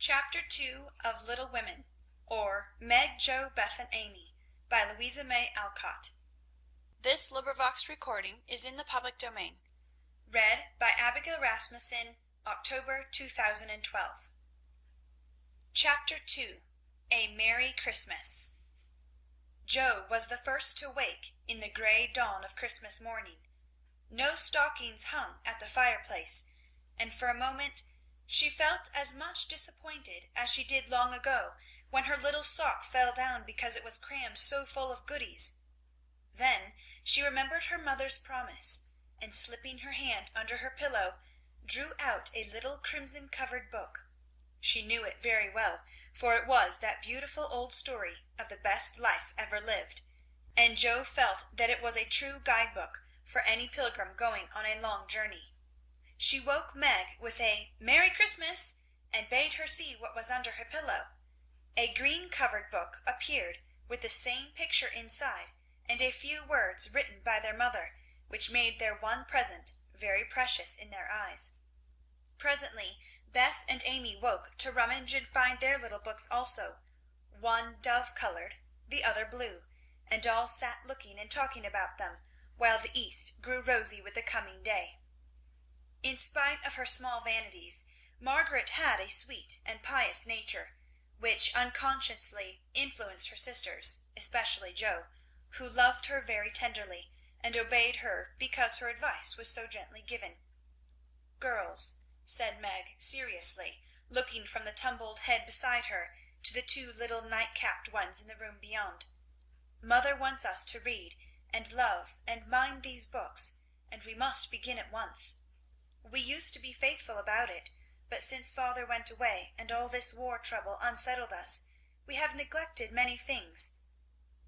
Chapter 2 of Little Women, or Meg, Jo, Beth, and Amy, by Louisa May Alcott. This recording is in the public domain. Read by Abigail Rasmussen, October 2012. Chapter 2. A Merry Christmas. Jo was the first to wake in the grey dawn of Christmas morning. No stockings hung at the fireplace, and for a moment she felt as much disappointed as she did long ago, when her little sock fell down because it was crammed so full of goodies. Then she remembered her mother's promise, and slipping her hand under her pillow, drew out a little crimson-covered book. She knew it very well, for it was that beautiful old story of the best life ever lived, and Jo felt that it was a true guide-book for any pilgrim going on a long journey. She woke Meg with a "Merry Christmas," and bade her see what was under her pillow. A green-covered book appeared, with the same picture inside, and a few words written by their mother, which made their one present very precious in their eyes. Presently Beth and Amy woke to rummage and find their little books also, one dove-coloured, the other blue, and all sat looking and talking about them, while the east grew rosy with the coming day. In spite of her small vanities, Margaret had a sweet and pious nature, which unconsciously influenced her sisters, especially Jo, who loved her very tenderly, and obeyed her because her advice was so gently given. "Girls," said Meg seriously, looking from the tumbled head beside her to the two little night-capped ones in the room beyond, "mother wants us to read and love and mind these books, and we must begin at once. We used to be faithful about it, but since father went away and all this war trouble unsettled us, we have neglected many things.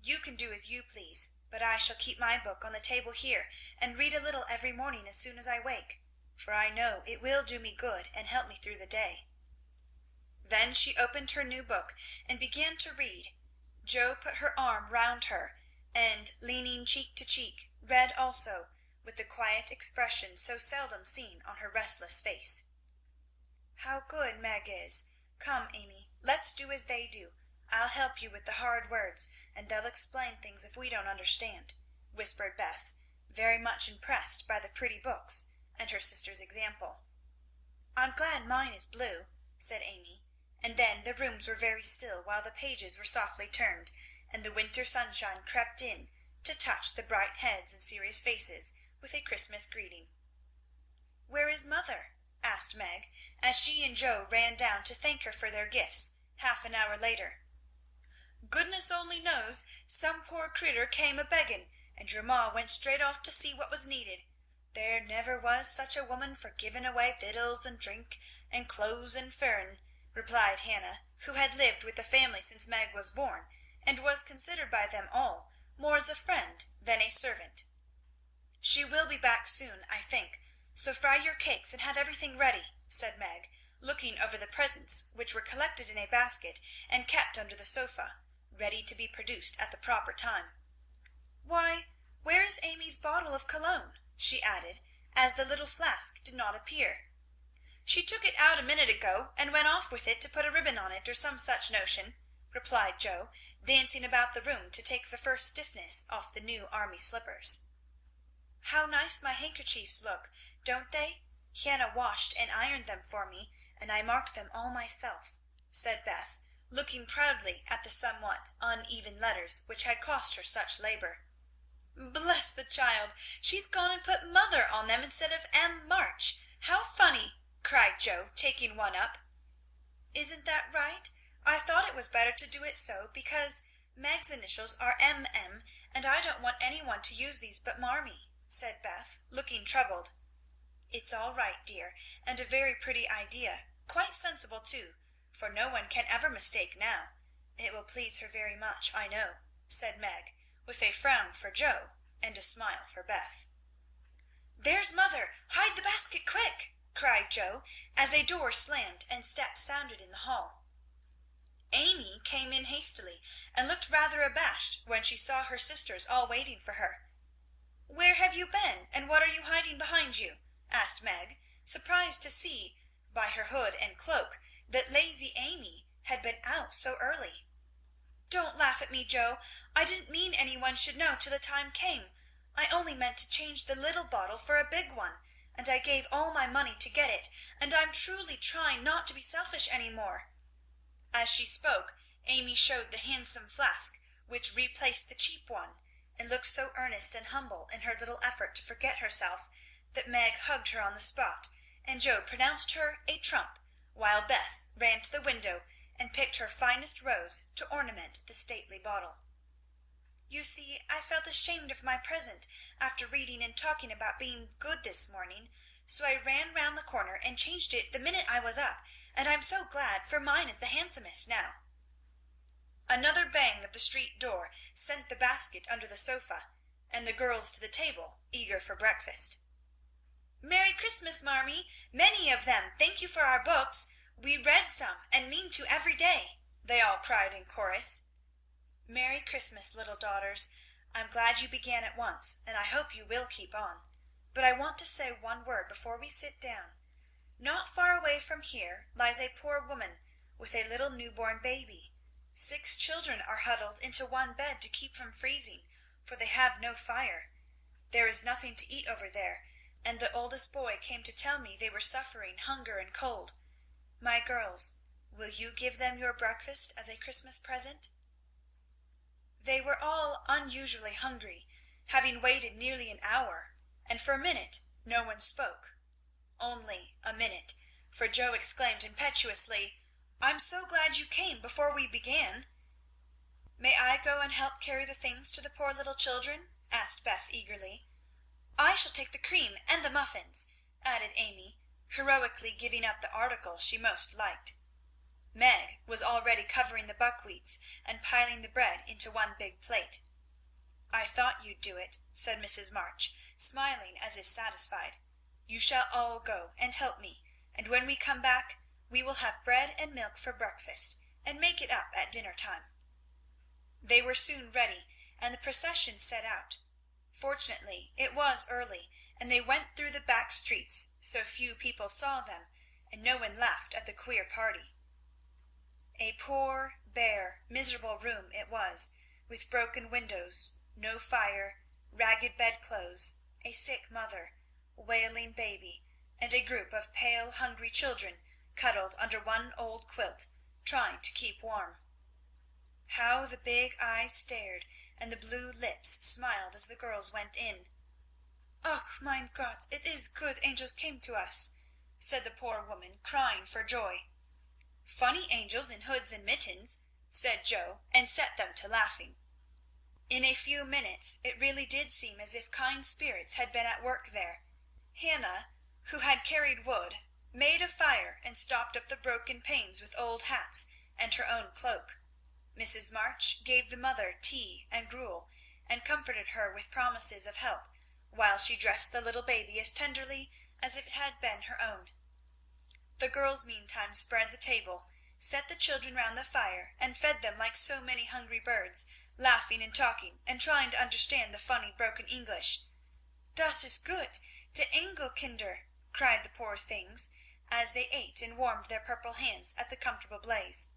You can do as you please, but I shall keep my book on the table here and read a little every morning as soon as I wake, for I know it will do me good and help me through the day." Then she opened her new book and began to read. Jo put her arm round her, and, leaning cheek to cheek, read also, with the quiet expression so seldom seen on her restless face. "How good Meg is! Come, Amy, let's do as they do. I'll help you with the hard words, and they'll explain things if we don't understand," whispered Beth, very much impressed by the pretty books and her sister's example. "I'm glad mine is blue," said Amy, and then the rooms were very still while the pages were softly turned, and the winter sunshine crept in to touch the bright heads and serious faces with a Christmas greeting. "Where is mother?" asked Meg, as she and Jo ran down to thank her for their gifts, half an hour later. "Goodness only knows. Some poor critter came a-begging, and your ma went straight off to see what was needed. There never was such a woman for giving away victuals and drink and clothes and furrin," replied Hannah, who had lived with the family since Meg was born, and was considered by them all more as a friend than a servant. "She will be back soon, I think, so fry your cakes and have everything ready," said Meg, looking over the presents, which were collected in a basket and kept under the sofa, ready to be produced at the proper time. "Why, where is Amy's bottle of cologne?" she added, as the little flask did not appear. "She took it out a minute ago, and went off with it to put a ribbon on it, or some such notion," replied Jo, dancing about the room to take the first stiffness off the new army slippers. "How nice my handkerchiefs look, don't they? Hannah washed and ironed them for me, and I marked them all myself," said Beth, looking proudly at the somewhat uneven letters which had cost her such labor. "Bless the child! She's gone and put mother on them instead of M. March. How funny!" cried Jo, taking one up. "Isn't that right? I thought it was better to do it so, because Meg's initials are M.M., and I don't want any one to use these but Marmee," said Beth, looking troubled. "It's all right, dear, and a very pretty idea, quite sensible too, for no one can ever mistake now. It will please her very much, I know," said Meg, with a frown for Jo and a smile for Beth. "There's mother! Hide the basket, quick!" cried Jo, as a door slammed and steps sounded in the hall. Amy came in hastily, and looked rather abashed when she saw her sisters all waiting for her. "Where have you been, and what are you hiding behind you?" asked Meg, surprised to see, by her hood and cloak, that lazy Amy had been out so early. "Don't laugh at me, Joe. I didn't mean any one should know till the time came. I only meant to change the little bottle for a big one, and I gave all my money to get it, and I'm truly trying not to be selfish any more." As she spoke, Amy showed the handsome flask which replaced the cheap one, and looked so earnest and humble in her little effort to forget herself that Meg hugged her on the spot, and Joe pronounced her a trump, while Beth ran to the window and picked her finest rose to ornament the stately bottle. "You see, I felt ashamed of my present after reading and talking about being good this morning, so I ran round the corner and changed it the minute I was up, and I'm so glad, for mine is the handsomest now." Another bang of the street door sent the basket under the sofa, and the girls to the table, eager for breakfast. "Merry Christmas, Marmee! Many of them! Thank you for our books. We read some, and mean to every day," they all cried in chorus. "Merry Christmas, little daughters. I'm glad you began at once, and I hope you will keep on. But I want to say one word before we sit down. Not far away from here lies a poor woman with a little newborn baby. 6 children are huddled into one bed to keep from freezing, for they have no fire. There is nothing to eat over there, and the oldest boy came to tell me they were suffering hunger and cold. My girls, will you give them your breakfast as a Christmas present?" They were all unusually hungry, having waited nearly an hour, and for a minute no one spoke. Only a minute, for Joe exclaimed impetuously, "I'm so glad you came before we began." "May I go and help carry the things to the poor little children?" asked Beth eagerly. "I shall take the cream and the muffins," added Amy, heroically giving up the article she most liked. Meg was already covering the buckwheats and piling the bread into one big plate. "I thought you'd do it," said Mrs. March, smiling as if satisfied. "You shall all go and help me, and when we come back we will have bread and milk for breakfast, and make it up at dinner time." They were soon ready, and the procession set out. Fortunately it was early, and they went through the back streets, so few people saw them, and no one laughed at the queer party. A poor, bare, miserable room it was, with broken windows, no fire, ragged bedclothes, a sick mother, wailing baby, and a group of pale, hungry children cuddled under one old quilt, trying to keep warm. How the big eyes stared and the blue lips smiled as the girls went in. "Ach, mein Gott, it is good angels came to us," said the poor woman, crying for joy. "Funny angels in hoods and mittens," said Joe, and set them to laughing. In a few minutes it really did seem as if kind spirits had been at work there. Hannah, who had carried wood, made a fire and stopped up the broken panes with old hats and her own cloak. Mrs. March gave the mother tea and gruel, and comforted her with promises of help, while she dressed the little baby as tenderly as if it had been her own. The girls meantime spread the table, set the children round the fire, and fed them like so many hungry birds, laughing and talking, and trying to understand the funny broken English. "Das ist gut, de Engelkinder," cried the poor things, as they ate and warmed their purple hands at the comfortable blaze.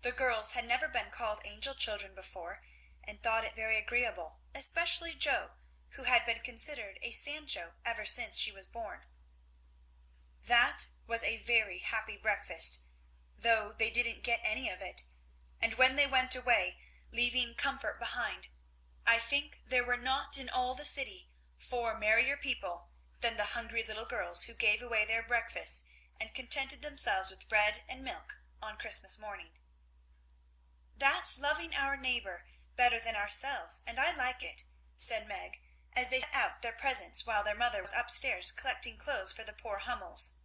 The girls had never been called angel children before, and thought it very agreeable, especially Jo, who had been considered a Sancho ever since she was born. That was a very happy breakfast, though they didn't get any of it, and when they went away, leaving comfort behind, I think there were not in all the city 4 merrier people than the hungry little girls who gave away their breakfasts and contented themselves with bread and milk on Christmas morning. "That's loving our neighbour better than ourselves, and I like it," said Meg, as they set out their presents while their mother was upstairs collecting clothes for the poor Hummels.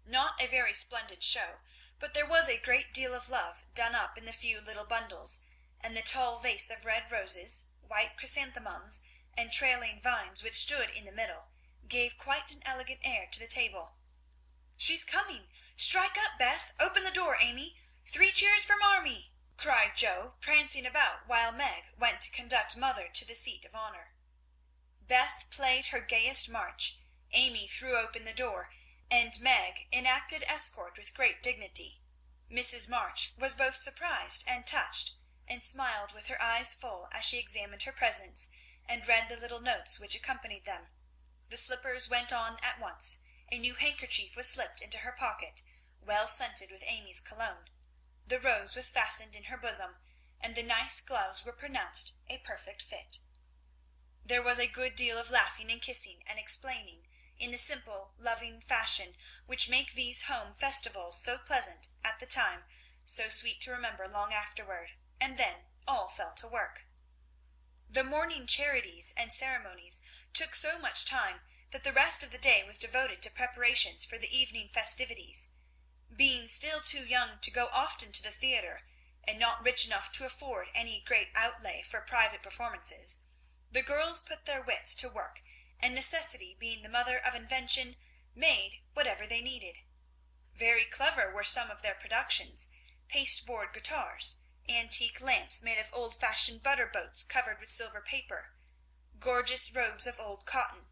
Not a very splendid show, but there was a great deal of love done up in the few little bundles, and the tall vase of red roses, white chrysanthemums, and trailing vines which stood in the middle, gave quite an elegant air to the table. "She's coming! Strike up, Beth! Open the door, Amy! 3 cheers for Marmee!" cried Joe, prancing about while Meg went to conduct mother to the seat of honour. Beth played her gayest march, Amy threw open the door, and Meg enacted escort with great dignity. Mrs. March was both surprised and touched, and smiled with her eyes full as she examined her presents and read the little notes which accompanied them. The slippers went on at once. A new handkerchief was slipped into her pocket, well scented with Amy's cologne. The rose was fastened in her bosom, and the nice gloves were pronounced a perfect fit. There was a good deal of laughing and kissing and explaining, in the simple, loving fashion which make these home festivals so pleasant at the time, so sweet to remember long afterward, and then all fell to work. The morning charities and ceremonies took so much time that the rest of the day was devoted to preparations for the evening festivities. Being still too young to go often to the theatre, and not rich enough to afford any great outlay for private performances, the girls put their wits to work, and necessity being the mother of invention, made whatever they needed. Very clever were some of their productions: pasteboard guitars, antique lamps made of old-fashioned butter boats covered with silver paper, gorgeous robes of old cotton,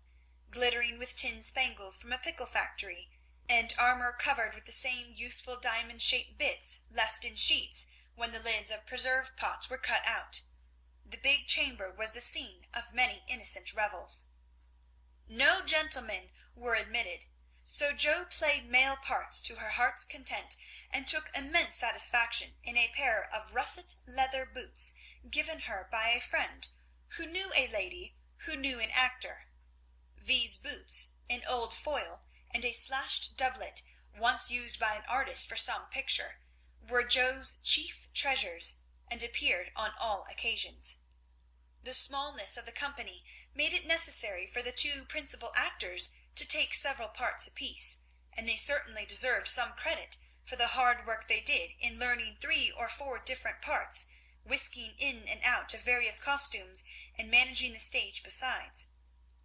glittering with tin spangles from a pickle factory, and armour covered with the same useful diamond-shaped bits left in sheets when the lids of preserve pots were cut out. The big chamber was the scene of many innocent revels. No gentlemen were admitted, so Jo played male parts to her heart's content, and took immense satisfaction in a pair of russet leather boots given her by a friend who knew a lady who knew an actor. These boots, an old foil, and a slashed doublet, once used by an artist for some picture, were Jo's chief treasures, and appeared on all occasions. The smallness of the company made it necessary for the two principal actors to take several parts apiece, and they certainly deserved some credit for the hard work they did in learning 3 or 4 different parts, whisking in and out of various costumes, and managing the stage besides.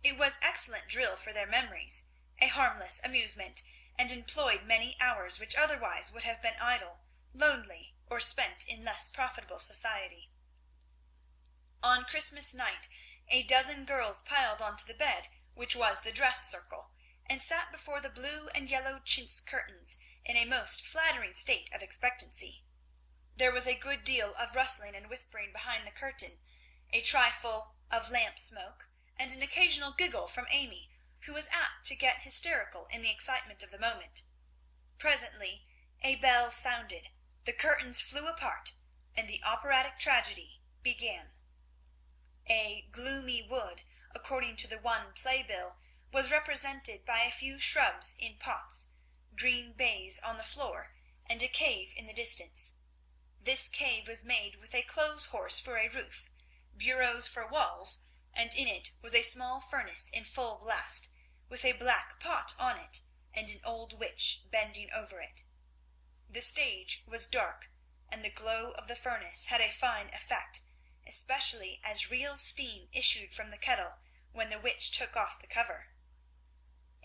It was excellent drill for their memories, a harmless amusement, and employed many hours which otherwise would have been idle, lonely, or spent in less profitable society. On Christmas night a dozen girls piled on to the bed, which was the dress circle, and sat before the blue and yellow chintz curtains in a most flattering state of expectancy. There was a good deal of rustling and whispering behind the curtain, a trifle of lamp smoke, and an occasional giggle from Amy, who was apt to get hysterical in the excitement of the moment. Presently a bell sounded, the curtains flew apart, and the operatic tragedy began. A gloomy wood, according to the one playbill, was represented by a few shrubs in pots, green baize on the floor, and a cave in the distance. This cave was made with a clothes horse for a roof, bureaus for walls, and in it was a small furnace in full blast, with a black pot on it, and an old witch bending over it. The stage was dark, and the glow of the furnace had a fine effect, especially as real steam issued from the kettle when the witch took off the cover.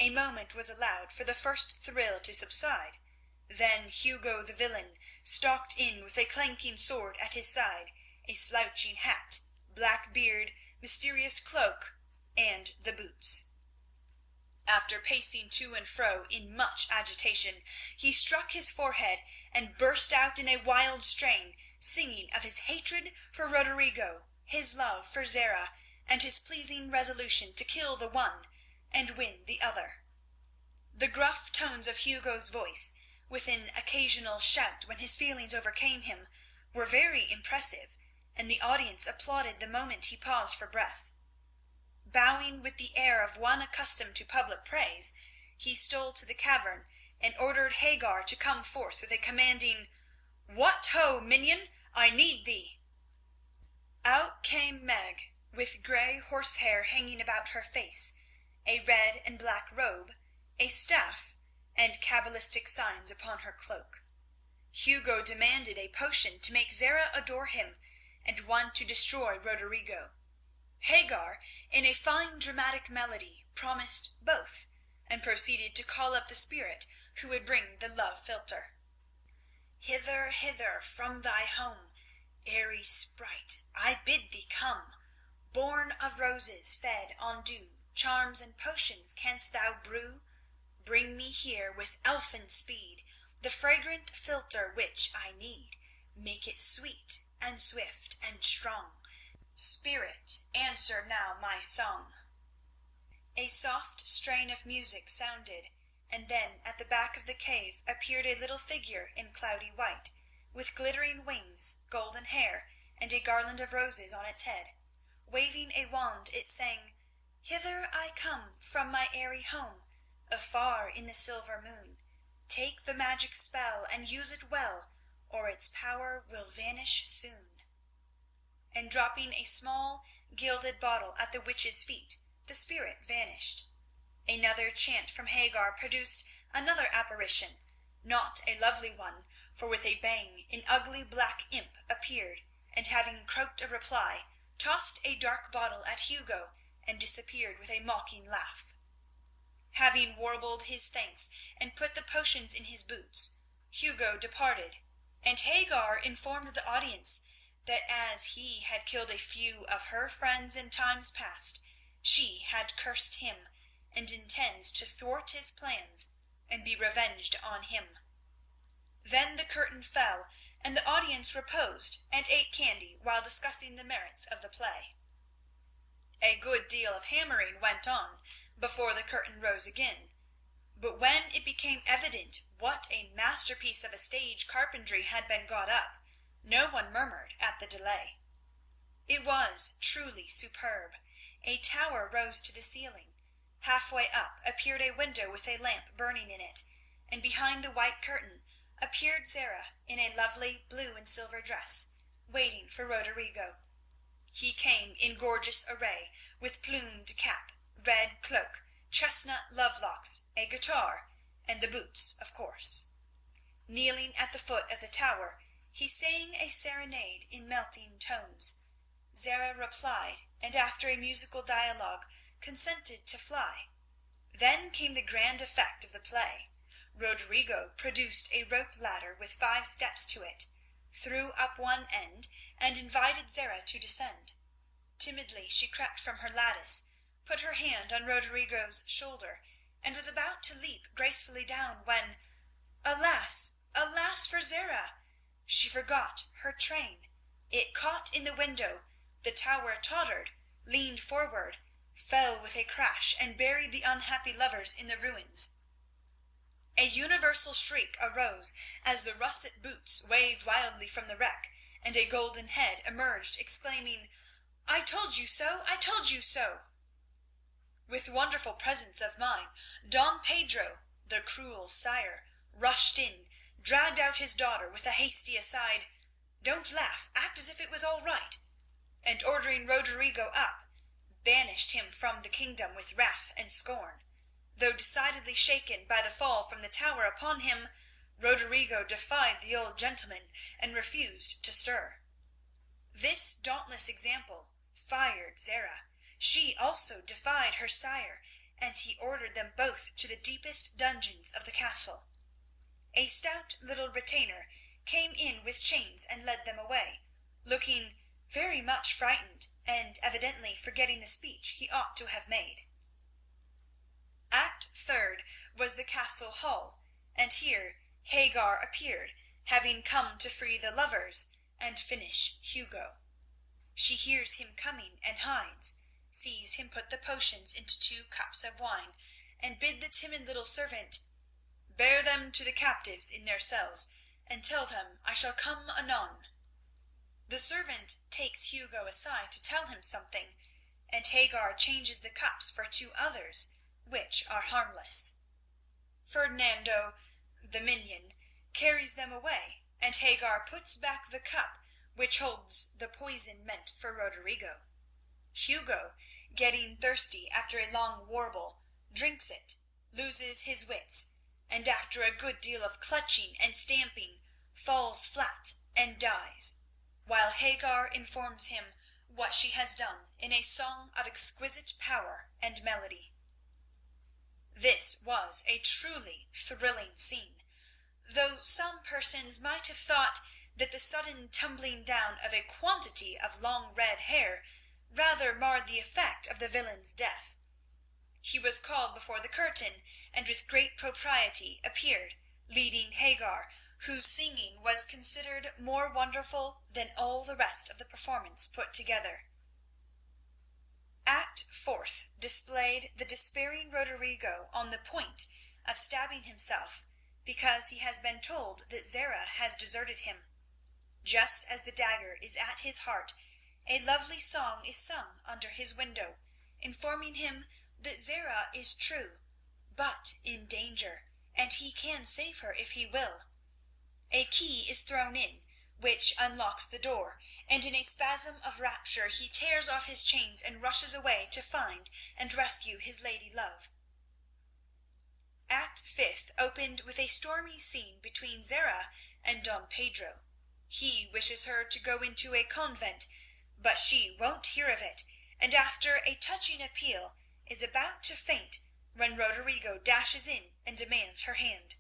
A moment was allowed for the first thrill to subside. Then Hugo the villain stalked in with a clanking sword at his side, a slouching hat, black beard, mysterious cloak, and the boots. After pacing to and fro in much agitation, he struck his forehead and burst out in a wild strain, singing of his hatred for Roderigo, his love for Zara, and his pleasing resolution to kill the one and win the other. The gruff tones of Hugo's voice, with an occasional shout when his feelings overcame him, were very impressive, and the audience applauded the moment he paused for breath. Bowing with the air of one accustomed to public praise, he stole to the cavern and ordered Hagar to come forth with a commanding, "What ho, minion! I need thee!" Out came Meg, with grey horsehair hanging about her face, a red and black robe, a staff, and cabalistic signs upon her cloak. Hugo demanded a potion to make Zara adore him, and one to destroy Roderigo. Hagar, in a fine dramatic melody, promised both, and proceeded to call up the spirit who would bring the love philtre. "Hither, hither, from thy home, airy sprite, I bid thee come. Born of roses, fed on dew, charms and potions canst thou brew? Bring me here with elfin speed the fragrant philtre which I need. Make it sweet and swift and strong. Spirit, answer now my song." A soft strain of music sounded, and then at the back of the cave appeared a little figure in cloudy white, with glittering wings, golden hair, and a garland of roses on its head. Waving a wand, it sang, "Hither I come from my airy home, afar in the silver moon. Take the magic spell and use it well, or its power will vanish soon." And dropping a small gilded bottle at the witch's feet, the spirit vanished. Another chant from Hagar produced another apparition, not a lovely one, for with a bang an ugly black imp appeared, and having croaked a reply, tossed a dark bottle at Hugo and disappeared with a mocking laugh. Having warbled his thanks and put the potions in his boots, Hugo departed, and Hagar informed the audience that as he had killed a few of her friends in times past, she had cursed him, and intends to thwart his plans and be revenged on him. Then the curtain fell, and the audience reposed and ate candy while discussing the merits of the play. A good deal of hammering went on before the curtain rose again, but when it became evident what a masterpiece of a stage carpentry had been got up, no one murmured at the delay. It was truly superb. A tower rose to the ceiling. Halfway up appeared a window with a lamp burning in it, and behind the white curtain appeared Zara in a lovely blue and silver dress, waiting for Roderigo. He came in gorgeous array, with plumed cap, red cloak, chestnut lovelocks, a guitar, and the boots, of course. Kneeling at the foot of the tower, he sang a serenade in melting tones. Zara replied, and after a musical dialogue consented to fly. Then came the grand effect of the play. Roderigo produced a rope ladder with 5 steps to it, threw up one end, and invited Zara to descend. Timidly she crept from her lattice, put her hand on Roderigo's shoulder, and was about to leap gracefully down when, alas, alas for Zara! She forgot her train. It caught in the window, the tower tottered, leaned forward, fell with a crash, and buried the unhappy lovers in the ruins. A universal shriek arose as the russet boots waved wildly from the wreck, and a golden head emerged, exclaiming, "I told you so! I told you so!" With wonderful presence of mind, Don Pedro, the cruel sire, rushed in, dragged out his daughter with a hasty aside, "Don't laugh, act as if it was all right," and ordering Roderigo up, banished him from the kingdom with wrath and scorn. Though decidedly shaken by the fall from the tower upon him, Roderigo defied the old gentleman and refused to stir. This dauntless example fired Zara. She also defied her sire, and he ordered them both to the deepest dungeons of the castle. A stout little retainer came in with chains and led them away, looking very much frightened, and evidently forgetting the speech he ought to have made. Act third was the castle hall, and here Hagar appeared, having come to free the lovers and finish Hugo. She hears him coming and hides, sees him put the potions into 2 cups of wine, and bid the timid little servant, "Bear them to the captives in their cells, and tell them I shall come anon." The servant takes Hugo aside to tell him something, and Hagar changes the cups for 2 others, which are harmless. Ferdinando, the minion, carries them away, and Hagar puts back the cup which holds the poison meant for Roderigo. Hugo, getting thirsty after a long warble, drinks it, loses his wits, and after a good deal of clutching and stamping, falls flat and dies, while Hagar informs him what she has done in a song of exquisite power and melody. This was a truly thrilling scene, though some persons might have thought that the sudden tumbling down of a quantity of long red hair rather marred the effect of the villain's death. he was called before the curtain, and with great propriety appeared, leading Hagar, whose singing was considered more wonderful than all the rest of the performance put together. Act Fourth displayed the despairing Roderigo on the point of stabbing himself because he has been told that Zara has deserted him. Just as the dagger is at his heart, a lovely song is sung under his window, informing him that Zara is true, but in danger, and he can save her if he will. A key is thrown in, which unlocks the door, and in a spasm of rapture he tears off his chains and rushes away to find and rescue his lady love. Act Fifth opened with a stormy scene between Zara and Don Pedro. He wishes her to go into a convent, but she won't hear of it, and after a touching appeal is about to faint when Roderigo dashes in and demands her hand.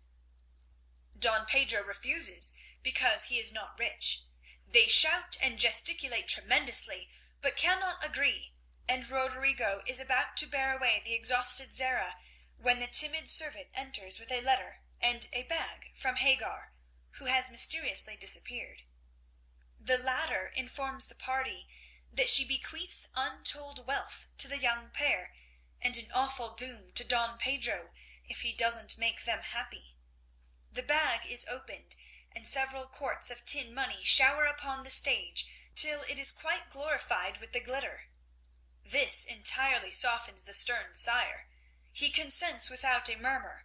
Don Pedro refuses because he is not rich. They shout and gesticulate tremendously, but cannot agree, and Roderigo is about to bear away the exhausted Zara when the timid servant enters with a letter and a bag from Hagar, who has mysteriously disappeared. The latter informs the party that she bequeaths untold wealth to the young pair, and an awful doom to Don Pedro if he doesn't make them happy. The bag is opened, and several quarts of tin money shower upon the stage till it is quite glorified with the glitter. This entirely softens the stern sire. He consents without a murmur.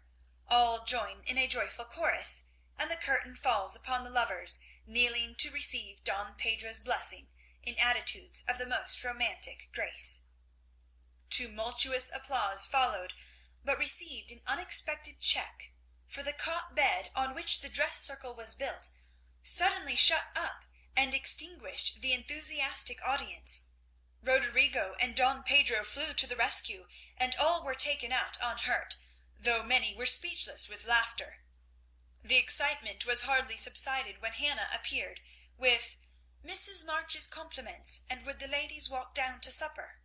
All join in a joyful chorus, and the curtain falls upon the lovers kneeling to receive Don Pedro's blessing in attitudes of the most romantic grace. Tumultuous applause followed, but received an unexpected check, for the cot bed on which the dress circle was built suddenly shut up and extinguished the enthusiastic audience. Roderigo and Don Pedro flew to the rescue, and all were taken out unhurt, though many were speechless with laughter. The excitement was hardly subsided when Hannah appeared with "Mrs. March's compliments, and would the ladies walk down to supper?"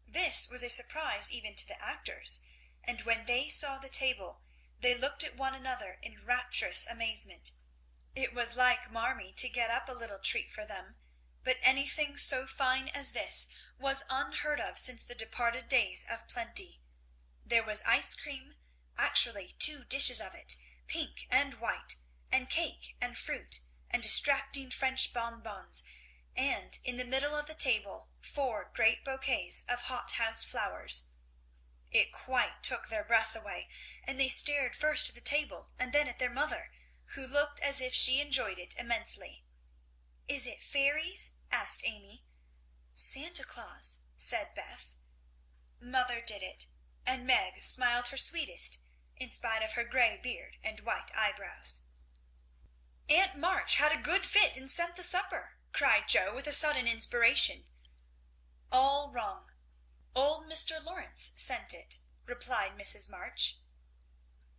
This was a surprise even to the actors, and when they saw the table they looked at one another in rapturous amazement. It was like Marmee to get up a little treat for them, but anything so fine as this was unheard of since the departed days of plenty. There was ice cream, actually 2 dishes of it, pink and white, and cake and fruit, and distracting French bonbons, and in the middle of the table 4 great bouquets of hothouse flowers. It quite took their breath away, and they stared first at the table and then at their mother, who looked as if she enjoyed it immensely. "Is it fairies?" asked Amy. "Santa Claus," said Beth. Mother did it, and Meg smiled her sweetest, in spite of her grey beard and white eyebrows. "Aunt March had a good fit and sent the supper," cried Joe with a sudden inspiration. "All wrong. Old Mr. Lawrence sent it," replied Mrs. March.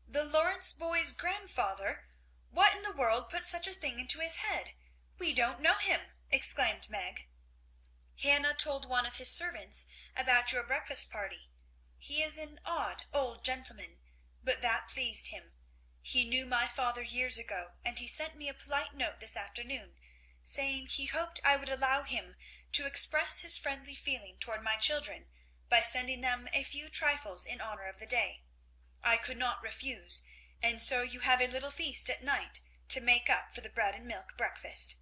"The Lawrence boy's grandfather! What in the world put such a thing into his head? We don't know him!" exclaimed Meg. "Hannah told one of his servants about your breakfast party. He is an odd old gentleman, but that pleased him. He knew my father years ago, and he sent me a polite note this afternoon, saying he hoped I would allow him to express his friendly feeling toward my children by sending them a few trifles in honour of the day. I could not refuse, and so you have a little feast at night to make up for the bread and milk breakfast."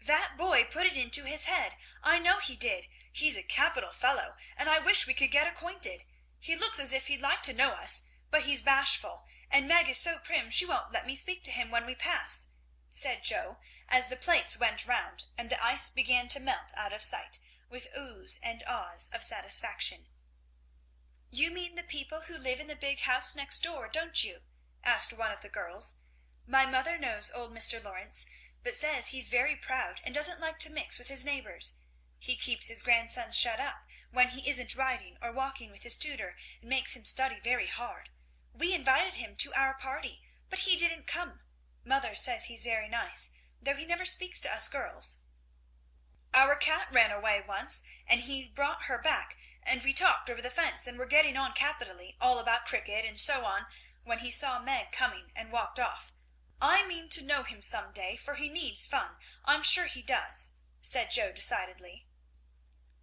"That boy put it into his head. I know he did. He's a capital fellow, and I wish we could get acquainted. He looks as if he'd like to know us, but he's bashful, and Meg is so prim she won't let me speak to him when we pass," said Joe, as the plates went round and the ice began to melt out of sight, with oohs and ahs of satisfaction. "You mean the people who live in the big house next door, don't you?" asked one of the girls. "My mother knows old Mr. Lawrence, but says he's very proud and doesn't like to mix with his neighbours. He keeps his grandson shut up when he isn't riding or walking with his tutor, and makes him study very hard. We invited him to our party, but he didn't come. Mother says he's very nice, though he never speaks to us girls. Our cat ran away once, and he brought her back, and we talked over the fence and were getting on capitally, all about cricket and so on, when he saw Meg coming and walked off. I mean to know him some day, for he needs fun, I'm sure he does," said Joe decidedly.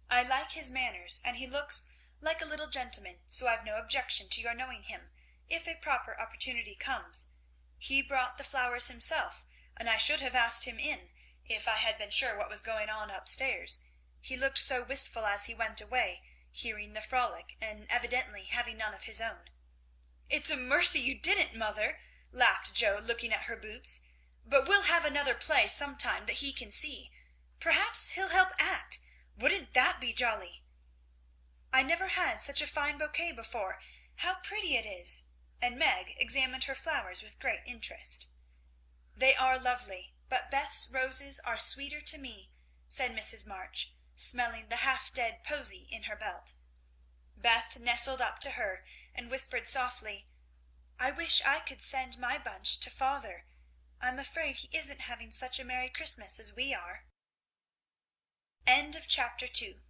"I like his manners, and he looks like a little gentleman, so I've no objection to your knowing him, if a proper opportunity comes. He brought the flowers himself, and I should have asked him in, if I had been sure what was going on upstairs. He looked so wistful as he went away, hearing the frolic, and evidently having none of his own." "It's a mercy you didn't, mother," laughed Joe, looking at her boots. "But we'll have another play some time that he can see. Perhaps he'll help act. Wouldn't that be jolly?" "I never had such a fine bouquet before. How pretty it is!" and Meg examined her flowers with great interest. "They are lovely, but Beth's roses are sweeter to me," said Mrs. March, smelling the half-dead posy in her belt. Beth nestled up to her and whispered softly, "I wish I could send my bunch to father. I'm afraid he isn't having such a merry Christmas as we are." Chapter 2